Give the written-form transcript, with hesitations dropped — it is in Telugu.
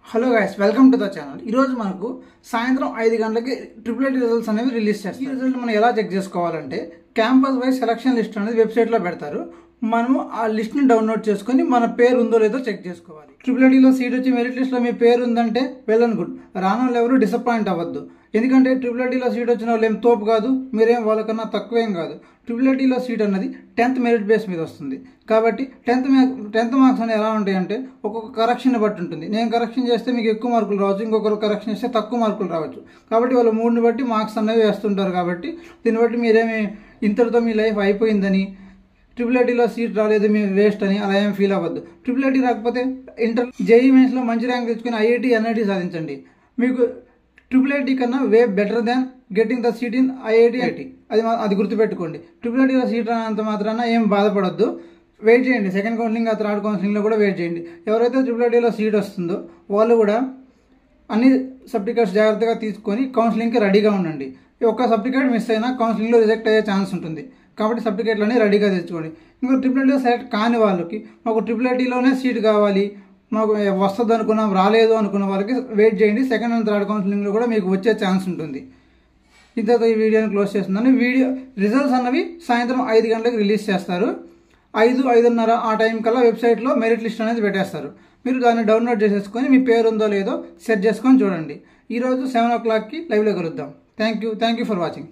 Hello guys, welcome to the channel. ఈరోజు మనకు సాయంత్రం 5 గంటలకి ట్రిపుల్ రిజల్ట్స్ అనేవి రిలీజ్ చేస్తారు. ఈ రిజల్ట్ మనం ఎలా చెక్ చేసుకోవాలంటే క్యాంపస్ వైజ్ సెలక్షన్ లిస్ట్ అనేది వెబ్సైట్లో పెడతారు. మనము ఆ లిస్ట్ని డౌన్లోడ్ చేసుకొని మన పేరు ఉందో లేదో చెక్ చేసుకోవాలి. ట్రిపుల్ సీట్ వచ్చి మెరిట్ లిస్ట్లో మీ పేరు ఉందంటే వెల్ అండ్ గుడ్. రాని వాళ్ళు ఎవరు డిసప్పాయింట్ అవ్వద్దు. ఎందుకంటే ట్రిపుల్ సీట్ వచ్చిన వాళ్ళు ఏం తోపు కాదు, మీరేం వాళ్ళకన్నా తక్కువేం కాదు. ట్రిపుల్ సీట్ అన్నది 10th మెరిట్ బేస్ మీద వస్తుంది. కాబట్టి 10th మార్క్స్ అనేవి ఎలా ఉంటాయంటే ఒక్కొక్క కరెక్షన్ బట్టి ఉంటుంది. నేను కరెక్షన్ చేస్తే మీకు ఎక్కువ మార్కులు రావచ్చు, ఇంకొకరు కరెక్షన్ చేస్తే తక్కువ మార్కులు రావచ్చు. కాబట్టి వాళ్ళు మూడుని బట్టి మార్క్స్ అనేవి వేస్తుంటారు. కాబట్టి దీన్ని బట్టి మీరేమి ఇంతటితో మీ లైఫ్ అయిపోయిందని, ట్రిపుల్ సీట్ రాలేదు మీరు వేస్ట్ అని అలా ఏం ఫీల్ అవ్వద్దు. ట్రిపుల్ రాకపోతే ఇంటర్ జేఈఈ మెయిన్స్లో మంచి ర్యాంక్ తెచ్చుకొని ఐఐటి ఎన్ఐటి సాధించండి. మీకు ట్రిపుల్ కన్నా way better than getting the seat in IIT. అది గుర్తుపెట్టుకోండి. ట్రిపుల్ సీట్ రానంత మాత్రాన ఏం బాధపడద్దు. వెయిట్ చేయండి. సెకండ్ కౌన్సిలింగ్ ఆ థర్డ్ కౌన్సిలింగ్లో కూడా వెయిట్ చేయండి. ఎవరైతే ట్రిపుల్ సీట్ వస్తుందో వాళ్ళు కూడా అన్ని సర్టిఫికేట్స్ జాగ్రత్తగా తీసుకొని కౌన్సిలింగ్కి రెడీగా ఉండండి. ఒక్క సర్టిఫికేట్ మిస్ అయినా కౌన్సిలింగ్లో రిజెక్ట్ అయ్యే ఛాన్స్ ఉంటుంది. కాబట్టి సర్టిఫికేట్లన్నీ రెడీగా తెచ్చుకోండి. ఇంకో ట్రిపుల్ సెలెక్ట్ కాని వాళ్ళకి మాకు ట్రిపుల్లోనే సీట్ కావాలి, మాకు వస్తుంది అనుకున్నాం రాలేదు అనుకున్న వాళ్ళకి వెయిట్ చేయండి. సెకండ్ అండ్ థర్డ్ కౌన్సిలింగ్లో కూడా మీకు వచ్చే ఛాన్స్ ఉంటుంది. ఇంతతో ఈ వీడియోని క్లోజ్ చేస్తున్నాను. వీడియో రిజల్ట్స్ అన్నవి సాయంత్రం 5 గంటలకు రిలీజ్ చేస్తారు. 5-5:30 ఆ టైం కల్లా వెబ్సైట్లో మెరిట్ లిస్ట్ అనేది పెట్టేస్తారు. మీరు దాన్ని డౌన్లోడ్ చేసేసుకొని మీ పేరు ఉందో లేదో సెట్ చేసుకొని చూడండి. ఈరోజు 7 o'clockకి లైవ్లో కలుద్దాం. Thank you for watching.